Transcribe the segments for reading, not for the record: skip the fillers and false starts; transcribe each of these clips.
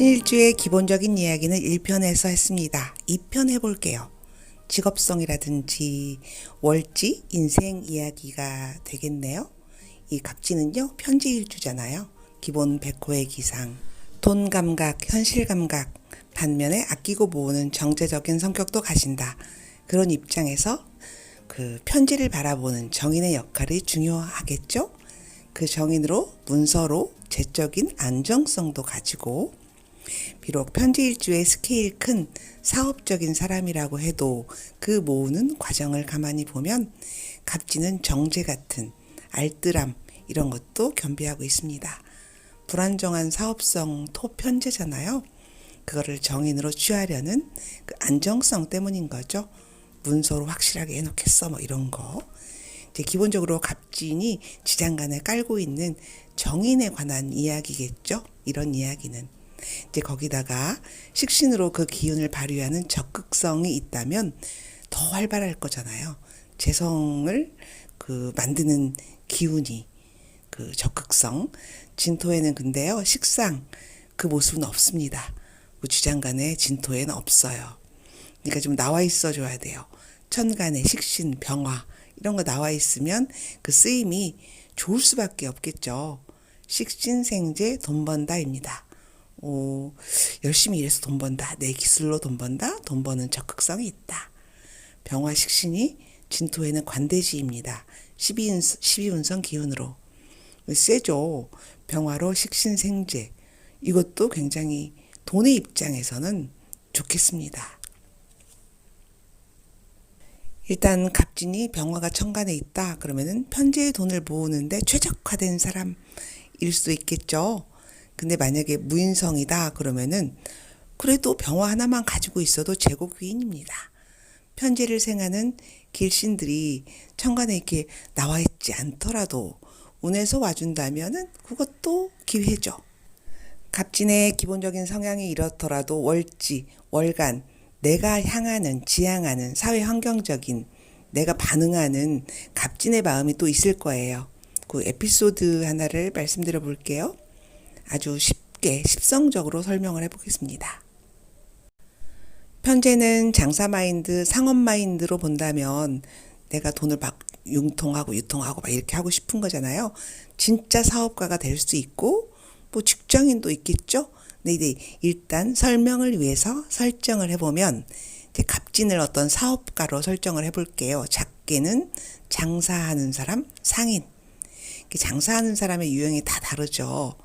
갑진일주의 기본적인 이야기는 1편에서 했습니다. 2편 해볼게요. 직업성이라든지 월지, 인생 이야기가 되겠네요. 이 갑진은요, 편지일주잖아요. 기본 100호의 기상, 돈 감각, 현실 감각, 반면에 아끼고 모으는 정제적인 성격도 가진다. 그런 입장에서 그 편지를 바라보는 정인의 역할이 중요하겠죠? 그 정인으로 문서로 제적인 안정성도 가지고, 비록 편지일주의 스케일 큰 사업적인 사람이라고 해도 그 모으는 과정을 가만히 보면 갑진은 정제 같은 알뜰함 이런 것도 겸비하고 있습니다. 불안정한 사업성 토편제잖아요. 그거를 정인으로 취하려는 그 안정성 때문인 거죠. 문서로 확실하게 해놓겠어 뭐 이런 거. 이제 기본적으로 갑진이 지장간에 깔고 있는 정인에 관한 이야기겠죠. 이런 이야기는. 이제 거기다가 식신으로 그 기운을 발휘하는 적극성이 있다면 더 활발할 거잖아요. 재성을 그 만드는 기운이 그 적극성. 진토에는 근데요, 식상 그 모습은 없습니다. 주장간의 진토에는 없어요. 그러니까 좀 나와 있어 줘야 돼요. 천간의 식신, 병화 이런 거 나와 있으면 그 쓰임이 좋을 수밖에 없겠죠. 식신생재 돈 번다입니다. 열심히 일해서 돈 번다. 내 기술로 돈 번다. 돈 버는 적극성이 있다. 병화 식신이 진토에는 관대지입니다. 12운성 기운으로. 세죠. 병화로 식신생재. 이것도 굉장히 돈의 입장에서는 좋겠습니다. 일단 갑진이 병화가 천간에 있다. 그러면은 편재의 돈을 모으는데 최적화된 사람일 수 있겠죠. 근데 만약에 무인성이다 그러면은 그래도 병화 하나만 가지고 있어도 제국위인입니다. 편재를 생하는 길신들이 천간에 이렇게 나와 있지 않더라도 운에서 와준다면은 그것도 기회죠. 갑진의 기본적인 성향이 이렇더라도 월지, 월간, 내가 향하는, 지향하는 사회 환경적인 내가 반응하는 갑진의 마음이 또 있을 거예요. 그 에피소드 하나를 말씀드려 볼게요. 아주 쉽게 십성적으로 설명을 해보겠습니다. 편재는 장사 마인드, 상업 마인드로 본다면 내가 돈을 막 융통하고 유통하고 막 이렇게 하고 싶은 거잖아요. 진짜 사업가가 될 수 있고 뭐 직장인도 있겠죠. 근데 일단 설명을 위해서 설정을 해보면 이제 갑진을 어떤 사업가로 설정을 해볼게요. 작게는 장사하는 사람, 상인. 장사하는 사람의 유형이 다 다르죠.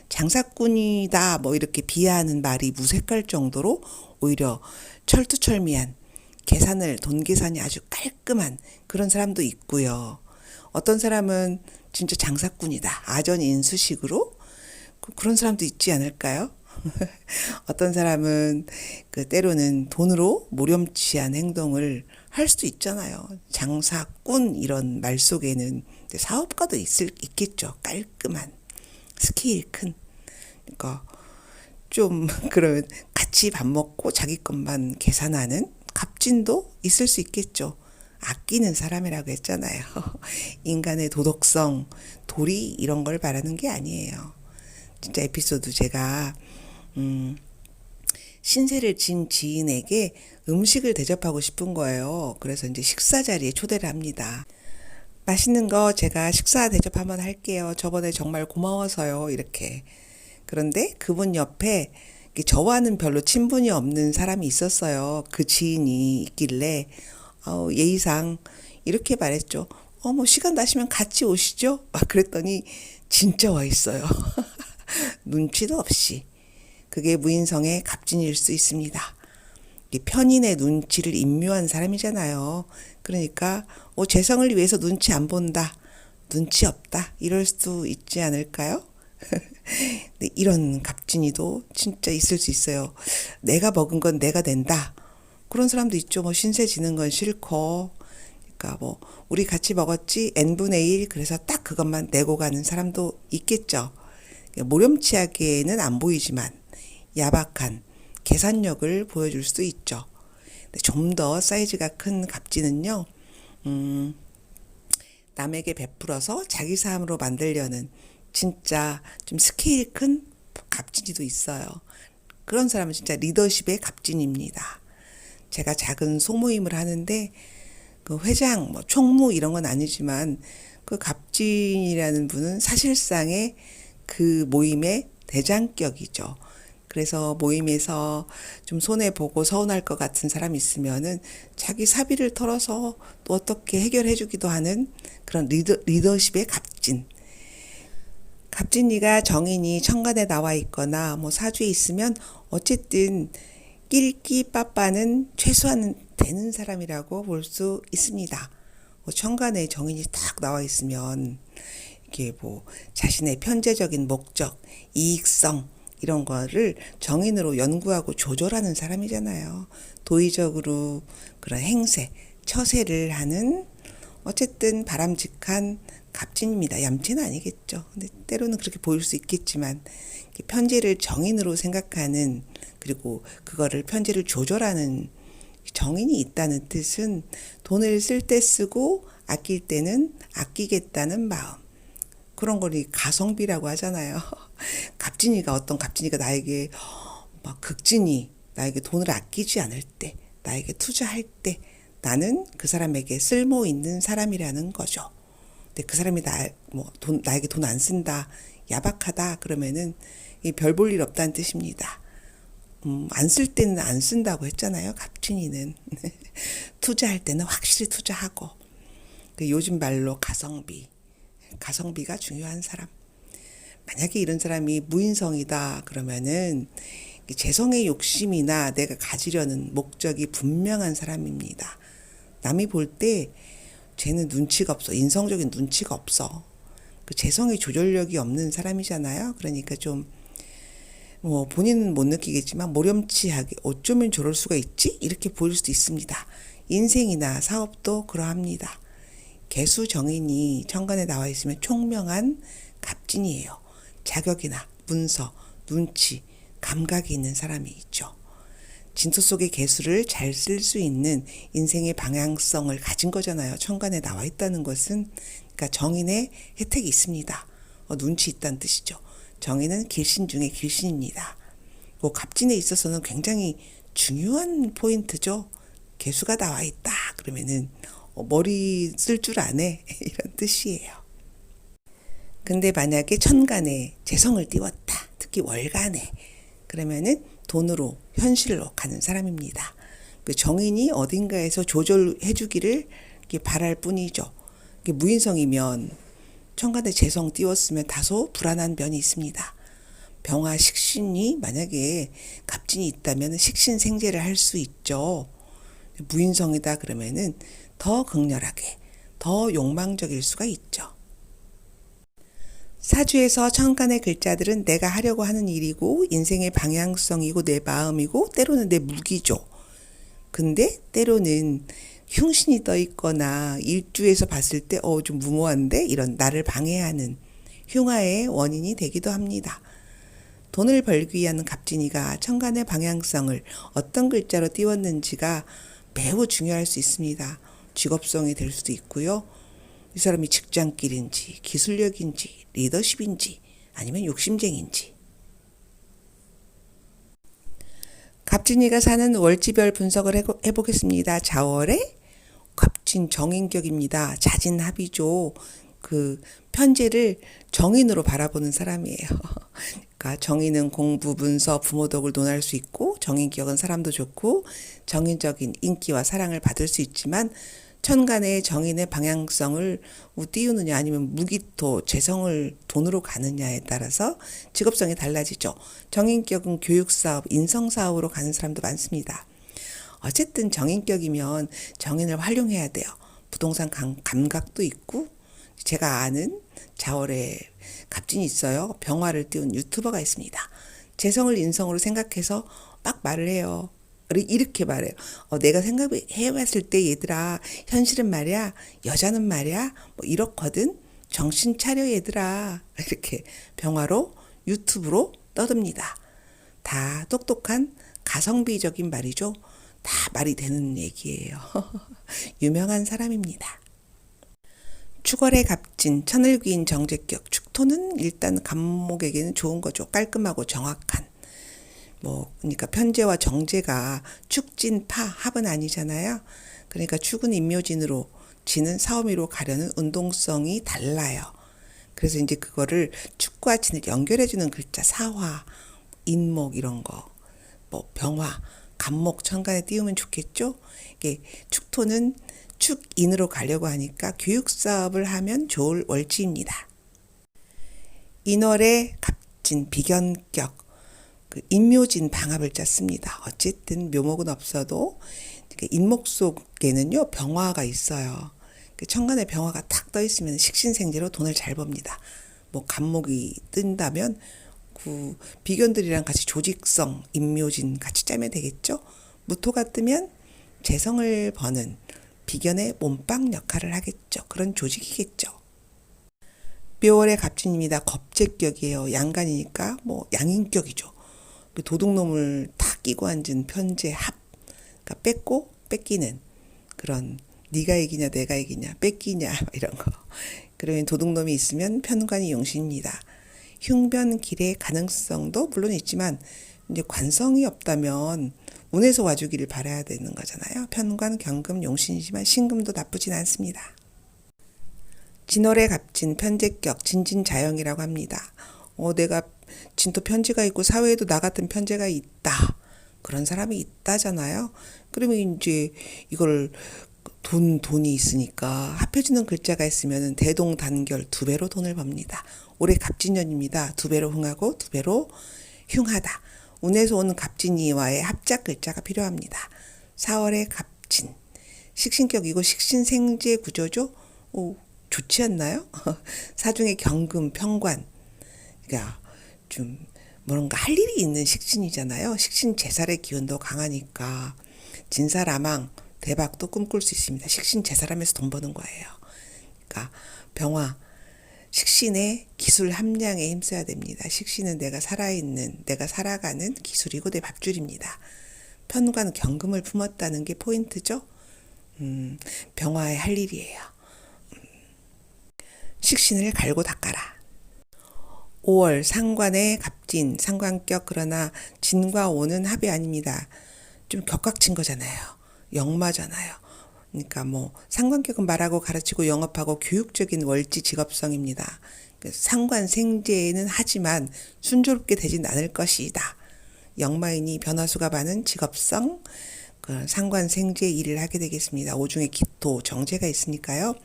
장사꾼이다 뭐 이렇게 비하하는 말이 무색할 정도로 오히려 철두철미한 돈 계산이 아주 깔끔한 그런 사람도 있고요. 어떤 사람은 진짜 장사꾼이다. 아전인수식으로 그런 사람도 있지 않을까요? 어떤 사람은 그 때로는 돈으로 모렴치한 행동을 할 수도 있잖아요. 장사꾼 이런 말 속에는 사업가도 있겠죠. 깔끔한 스케일 큰. 그러니까 좀 그러면 같이 밥 먹고 자기 것만 계산하는 갑진도 있을 수 있겠죠. 아끼는 사람이라고 했잖아요. 인간의 도덕성, 도리 이런 걸 말하는 게 아니에요. 진짜 에피소드 제가 신세를 진 지인에게 음식을 대접하고 싶은 거예요. 그래서 이제 식사 자리에 초대를 합니다. 맛있는 거 제가 식사 대접 한번 할게요. 저번에 정말 고마워서요. 이렇게. 그런데 그분 옆에 저와는 별로 친분이 없는 사람이 있었어요. 그 지인이 있길래 예의상 이렇게 말했죠. 뭐 시간 나시면 같이 오시죠? 막 그랬더니 진짜 와 있어요. 눈치도 없이. 그게 무인성의 갑진일 수 있습니다. 편인의 눈치를 임묘한 사람이잖아요. 그러니까 재성을 위해서 눈치 안 본다. 눈치 없다. 이럴 수도 있지 않을까요? 이런 갑진이도 진짜 있을 수 있어요. 내가 먹은 건 내가 낸다. 그런 사람도 있죠. 뭐 신세 지는 건 싫고. 그러니까 뭐 우리 같이 먹었지 n분의 1 그래서 딱 그것만 내고 가는 사람도 있겠죠. 모렴치하게는 안 보이지만 야박한 계산력을 보여줄 수도 있죠. 좀 더 사이즈가 큰 갑진은요. 남에게 베풀어서 자기 사함으로 만들려는 진짜 좀 스케일 큰 갑진이도 있어요. 그런 사람은 진짜 리더십의 갑진입니다. 제가 작은 소모임을 하는데 그 회장, 뭐 총무 이런 건 아니지만 그 갑진이라는 분은 사실상의 그 모임의 대장격이죠. 그래서 모임에서 좀 손해보고 서운할 것 같은 사람이 있으면은 자기 사비를 털어서 또 어떻게 해결해주기도 하는 그런 리더십의 갑진. 갑진이가 정인이 천간에 나와 있거나 뭐 사주에 있으면 어쨌든 낄끼 빠빠는 최소한 되는 사람이라고 볼 수 있습니다. 뭐 천간에 정인이 딱 나와 있으면 이게 뭐 자신의 편재적인 목적, 이익성 이런 거를 정인으로 연구하고 조절하는 사람이잖아요. 도의적으로 그런 행세, 처세를 하는 어쨌든 바람직한 갑진입니다. 얌체는 아니겠죠. 근데 때로는 그렇게 보일 수 있겠지만 편재를 정인으로 생각하는 그리고 그거를 편재를 조절하는 정인이 있다는 뜻은 돈을 쓸 때 쓰고 아낄 때는 아끼겠다는 마음. 그런 걸 가성비라고 하잖아요. 갑진이가 어떤 갑진이가 나에게 막 극진이 나에게 돈을 아끼지 않을 때, 나에게 투자할 때 나는 그 사람에게 쓸모 있는 사람이라는 거죠. 근데 그 사람이 나에게 돈 안 쓴다, 야박하다 그러면은 별 볼 일 없다는 뜻입니다. 안 쓸 때는 안 쓴다고 했잖아요. 갑진이는 투자할 때는 확실히 투자하고 그 요즘 말로 가성비가 중요한 사람. 만약에 이런 사람이 무인성이다 그러면은 재성의 욕심이나 내가 가지려는 목적이 분명한 사람입니다. 남이 볼 때 쟤는 눈치가 없어. 인성적인 눈치가 없어. 그 재성의 조절력이 없는 사람이잖아요. 그러니까 좀 뭐 본인은 못 느끼겠지만 모렴치하게 어쩌면 저럴 수가 있지? 이렇게 보일 수도 있습니다. 인생이나 사업도 그러합니다. 개수 정인이 천간에 나와 있으면 총명한 갑진이에요. 자격이나 문서, 눈치, 감각이 있는 사람이 있죠. 진토 속의 개수를 잘 쓸 수 있는 인생의 방향성을 가진 거잖아요. 천간에 나와 있다는 것은 그러니까 정인의 혜택이 있습니다. 눈치 있다는 뜻이죠. 정인은 길신 중에 길신입니다. 그 갑진에 있어서는 굉장히 중요한 포인트죠. 개수가 나와 있다 그러면은 머리 쓸 줄 아네 이런 뜻이에요. 근데 만약에 천간에 재성을 띄웠다. 특히 월간에 그러면은 돈으로 현실로 가는 사람입니다. 그 정인이 어딘가에서 조절해 주기를 바랄 뿐이죠. 무인성이면 천간에 재성 띄웠으면 다소 불안한 면이 있습니다. 병화 식신이 만약에 갑진이 있다면 식신생재를 할 수 있죠. 무인성이다 그러면은 더 극렬하게, 더 욕망적일 수가 있죠. 사주에서 천간의 글자들은 내가 하려고 하는 일이고 인생의 방향성이고 내 마음이고 때로는 내 무기죠. 근데 때로는 흉신이 떠 있거나 일주에서 봤을 때 좀 무모한데 이런 나를 방해하는 흉화의 원인이 되기도 합니다. 돈을 벌기 위한 갑진이가 천간의 방향성을 어떤 글자로 띄웠는지가 매우 중요할 수 있습니다. 직업성이 될 수도 있고요. 이 사람이 직장길인지 기술력인지 리더십인지 아니면 욕심쟁인지. 갑진이가 사는 월지별 분석을 해보겠습니다. 자월에 갑진 정인격입니다. 자진합이죠. 그 편재를 정인으로 바라보는 사람이에요. 그러니까 정인은 공부, 문서, 부모 덕을 논할 수 있고 정인격은 사람도 좋고 정인적인 인기와 사랑을 받을 수 있지만 천간의 정인의 방향성을 띄우느냐 아니면 무기토, 재성을 돈으로 가느냐에 따라서 직업성이 달라지죠. 정인격은 교육사업, 인성사업으로 가는 사람도 많습니다. 어쨌든 정인격이면 정인을 활용해야 돼요. 부동산 감각도 있고 제가 아는 자월에 갑진이 있어요. 병화를 띄운 유튜버가 있습니다. 재성을 인성으로 생각해서 막 말을 해요. 이렇게 말해요. 내가 생각해봤을 때 얘들아 현실은 말이야 여자는 말이야 뭐 이렇거든 정신 차려 얘들아 이렇게 병화로 유튜브로 떠듭니다. 다 똑똑한 가성비적인 말이죠. 다 말이 되는 얘기예요. 유명한 사람입니다. 축월의 갑진, 천을귀인 정제격, 축토는 일단 갑목에게는 좋은 거죠. 깔끔하고 정확한. 뭐 그러니까 편재와 정재가 축진파 합은 아니잖아요. 그러니까 축은 임묘진으로 진은 사오미로 가려는 운동성이 달라요. 그래서 이제 그거를 축과 진을 연결해주는 글자 사화, 인목 이런 거, 뭐 병화, 간목, 천간에 띄우면 좋겠죠. 이게 축토는 축인으로 가려고 하니까 교육 사업을 하면 좋을 월지입니다. 인월에 갑진, 비견격, 그 인묘진 방합을 짰습니다. 어쨌든 묘목은 없어도 인목 속에는요 병화가 있어요. 천간에 병화가 탁 떠 있으면 식신생재로 돈을 잘 법니다. 뭐 간목이 뜬다면 그 비견들이랑 같이 조직성, 인묘진 같이 짜면 되겠죠. 무토가 뜨면 재성을 버는 비견의 몸빵 역할을 하겠죠. 그런 조직이겠죠. 묘월의 갑진입니다. 겁재격이에요. 양간이니까 뭐 양인격이죠. 도둑놈을 탁 끼고 앉은 편재 합. 그러니까 뺏고 뺏기는 그런 네가 이기냐 내가 이기냐 뺏기냐 이런 거. 그러면 도둑놈이 있으면 편관이 용신입니다. 흉변 길의 가능성도 물론 있지만 이제 관성이 없다면 운에서 와주기를 바라야 되는 거잖아요. 편관, 경금, 용신이지만 신금도 나쁘진 않습니다. 진월의 갑진, 편재격, 진진자영이라고 합니다. 내가 진토 편재가 있고 사회에도 나 같은 편재가 있다. 그런 사람이 있다잖아요. 그러면 이제 이걸 돈이 있으니까 합해주는 글자가 있으면 대동단결 두 배로 돈을 법니다. 올해 갑진년입니다. 두 배로 흥하고 두 배로 흉하다. 운에서 오는 갑진이와의 합작 글자가 필요합니다. 4월의 갑진. 식신격이고 식신생재 구조죠. 좋지 않나요? 사중의 경금, 평관. 그러니까 좀 뭔가 할 일이 있는 식신이잖아요. 식신 제살의 기운도 강하니까 진사라망 대박도 꿈꿀 수 있습니다. 식신 제사람에서 돈 버는 거예요. 그러니까 병화 식신의 기술 함량에 힘써야 됩니다. 식신은 내가 살아있는 내가 살아가는 기술이고 내 밥줄입니다. 편관 경금을 품었다는 게 포인트죠. 병화의 할 일이에요. 식신을 갈고 닦아라. 5월 상관의 갑진, 상관격 그러나 진과 오는 합이 아닙니다. 좀 격각진 거잖아요. 역마잖아요. 그러니까 뭐 상관격은 말하고 가르치고 영업하고 교육적인 월지 직업성입니다. 상관생재는 하지만 순조롭게 되진 않을 것이다. 역마이니 변화수가 많은 직업성 그 상관생재 일을 하게 되겠습니다. 오중에 기토 정제가 있으니까요.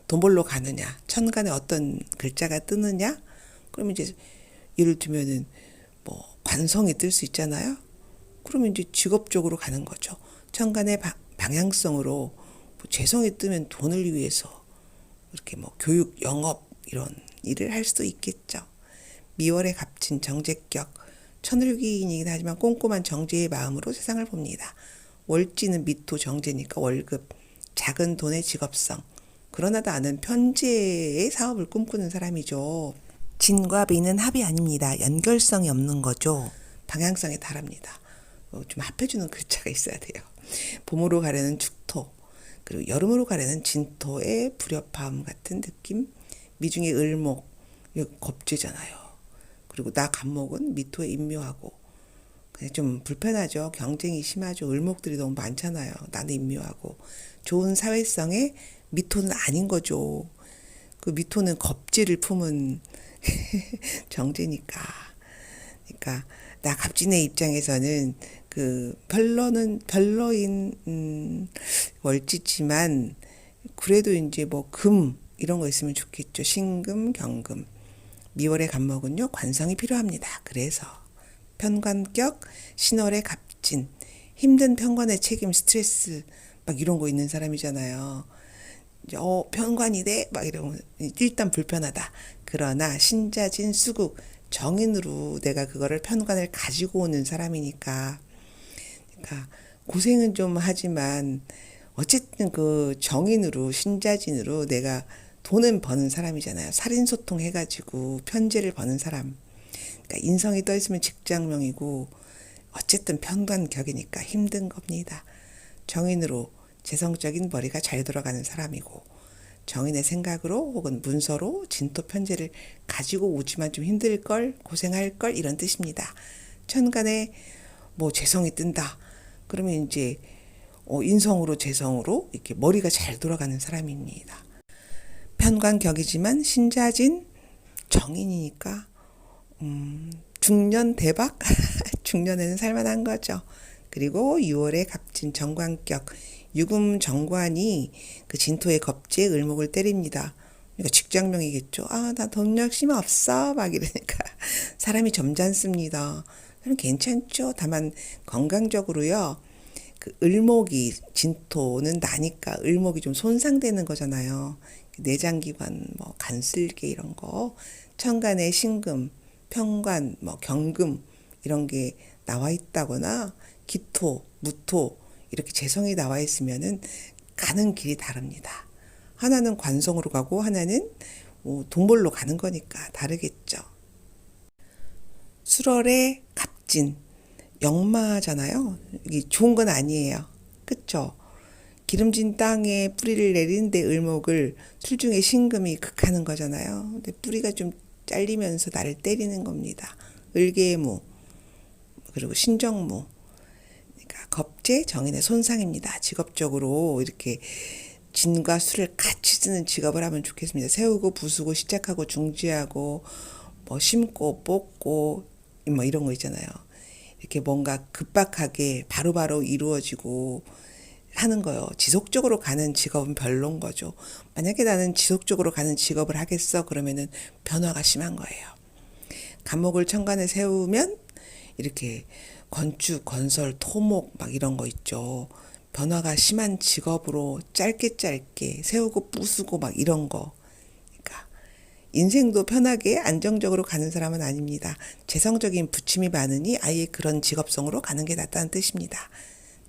돈 벌러 가느냐, 천간에 어떤 글자가 뜨느냐, 그러면 이제 예를 들면은 뭐 관성이 뜰 수 있잖아요. 그러면 이제 직업적으로 가는 거죠. 천간의 방향성으로 뭐 재성이 뜨면 돈을 위해서 이렇게 뭐 교육, 영업 이런 일을 할 수도 있겠죠. 미월의 갑진 정제격 천을기이긴 하지만 꼼꼼한 정제의 마음으로 세상을 봅니다. 월지는 미토 정제니까 월급, 작은 돈의 직업성. 그러나 나는 편재의 사업을 꿈꾸는 사람이죠. 진과 미는 합이 아닙니다. 연결성이 없는 거죠. 방향성에 달합니다. 좀 합해주는 글자가 있어야 돼요. 봄으로 가려는 축토, 그리고 여름으로 가려는 진토의 불협화음 같은 느낌. 미중의 을목, 겁재잖아요. 그리고 나 간목은 미토에 인묘하고 좀 불편하죠. 경쟁이 심하죠. 을목들이 너무 많잖아요. 나는 인묘하고 좋은 사회성에 미토는 아닌 거죠. 그 미토는 겁지를 품은 정제니까. 그러니까 나 갑진의 입장에서는 그 별로인 월지지만 그래도 이제 뭐 금 이런 거 있으면 좋겠죠. 신금, 경금. 미월의 간목은요 관성이 필요합니다. 그래서 편관격, 신월의 갑진, 힘든 편관의 책임, 스트레스 막 이런 거 있는 사람이잖아요. 이제 편관이돼 막 이러면 일단 불편하다. 그러나 신자진 수국 정인으로 내가 그거를 편관을 가지고 오는 사람이니까 그러니까 고생은 좀 하지만 어쨌든 그 정인으로 신자진으로 내가 돈은 버는 사람이잖아요. 살인소통 해가지고 편제를 버는 사람. 그러니까 인성이 떠 있으면 직장명이고 어쨌든 편관격이니까 힘든 겁니다. 정인으로 재성적인 머리가 잘 돌아가는 사람이고 정인의 생각으로 혹은 문서로 진토 편제를 가지고 오지만 좀 힘들걸 고생할걸 이런 뜻입니다. 천간에 뭐 재성이 뜬다. 그러면 이제 인성으로 재성으로 이렇게 머리가 잘 돌아가는 사람입니다. 편관격이지만 신자진 정인이니까 중년 대박 중년에는 살만한 거죠. 그리고 6월에 갑진 정관격 유금 정관이 그 진토의 겁지에 을목을 때립니다. 그러니까 직장명이겠죠. 아, 나 돈 욕심 없어 막 이러니까 사람이 점잖습니다. 그럼 괜찮죠. 다만 건강적으로요. 그 을목이 진토는 나니까 을목이 좀 손상되는 거잖아요. 내장기관, 뭐 간슬개 이런 거, 천간에 신금, 편관, 뭐 경금 이런 게 나와 있다거나 기토, 무토 이렇게 재성이 나와 있으면은 가는 길이 다릅니다. 하나는 관성으로 가고 하나는 돈벌로 가는 거니까 다르겠죠. 수월에 갑진 역마잖아요. 이게 좋은 건 아니에요. 그쵸? 기름진 땅에 뿌리를 내리는데 을목을 술중에 신금이 극하는 거잖아요. 근데 뿌리가 좀 잘리면서 나를 때리는 겁니다. 을계무 그리고 신정무 그러니까 겁재 정인의 손상입니다. 직업적으로 이렇게 진과 수를 같이 쓰는 직업을 하면 좋겠습니다. 세우고 부수고 시작하고 중지하고 뭐 심고 뽑고 뭐 이런 거 있잖아요. 이렇게 뭔가 급박하게 바로바로 이루어지고 하는 거요. 지속적으로 가는 직업은 별론 거죠. 만약에 나는 지속적으로 가는 직업을 하겠어 그러면은 변화가 심한 거예요. 감목을 천간에 세우면 이렇게 건축, 건설, 토목 막 이런 거 있죠. 변화가 심한 직업으로 짧게 세우고 부수고 막 이런 거. 그러니까 인생도 편하게 안정적으로 가는 사람은 아닙니다. 재성적인 부침이 많으니 아예 그런 직업성으로 가는 게 낫다는 뜻입니다.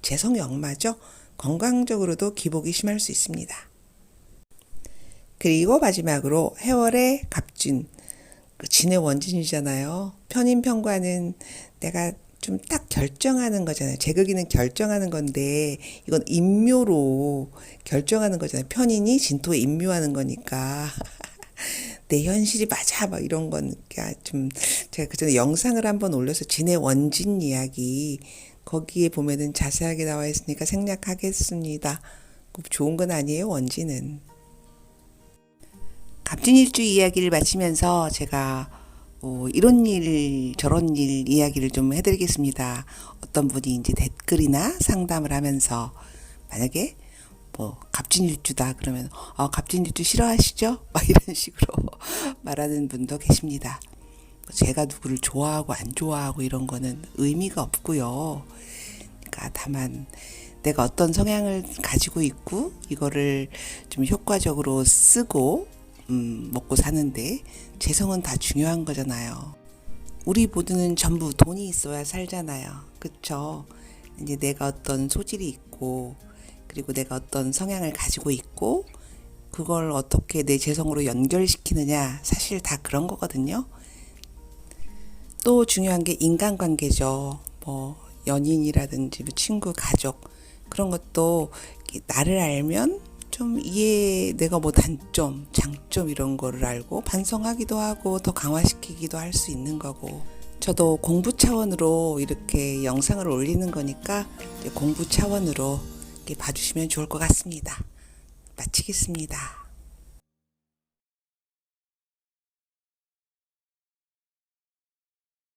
재성이 역마죠. 건강적으로도 기복이 심할 수 있습니다. 그리고 마지막으로 해월의 갑진, 그 진의 원진이잖아요. 편인 편관은 내가 좀 딱 결정하는 거잖아요. 제극이는 결정하는 건데 이건 임묘로 결정하는 거잖아요. 편인이 진토에 임묘하는 거니까 내 현실이 맞아 막 이런 거니까 좀 제가 그전에 영상을 한번 올려서 진의 원진 이야기 거기에 보면은 자세하게 나와 있으니까 생략하겠습니다. 좋은 건 아니에요. 원진은. 갑진일주 이야기를 마치면서 제가 이런 일 저런 일 이야기를 좀 해드리겠습니다. 어떤 분이 이제 댓글이나 상담을 하면서 만약에 뭐 갑진일주다 그러면 갑진일주 싫어하시죠? 막 이런 식으로 말하는 분도 계십니다. 제가 누구를 좋아하고 안 좋아하고 이런 거는 의미가 없고요. 그러니까 다만 내가 어떤 성향을 가지고 있고 이거를 좀 효과적으로 쓰고 먹고 사는데 재성은 다 중요한 거잖아요. 우리 모두는 전부 돈이 있어야 살잖아요. 그쵸? 이제 내가 어떤 소질이 있고 그리고 내가 어떤 성향을 가지고 있고 그걸 어떻게 내 재성으로 연결시키느냐 사실 다 그런 거거든요. 또 중요한 게 인간관계죠. 뭐 연인이라든지 뭐 친구, 가족 그런 것도 나를 알면 좀 내가 뭐 단점, 장점 이런 거를 알고 반성하기도 하고 더 강화시키기도 할 수 있는 거고 저도 공부 차원으로 이렇게 영상을 올리는 거니까 공부 차원으로 이렇게 봐주시면 좋을 것 같습니다. 마치겠습니다.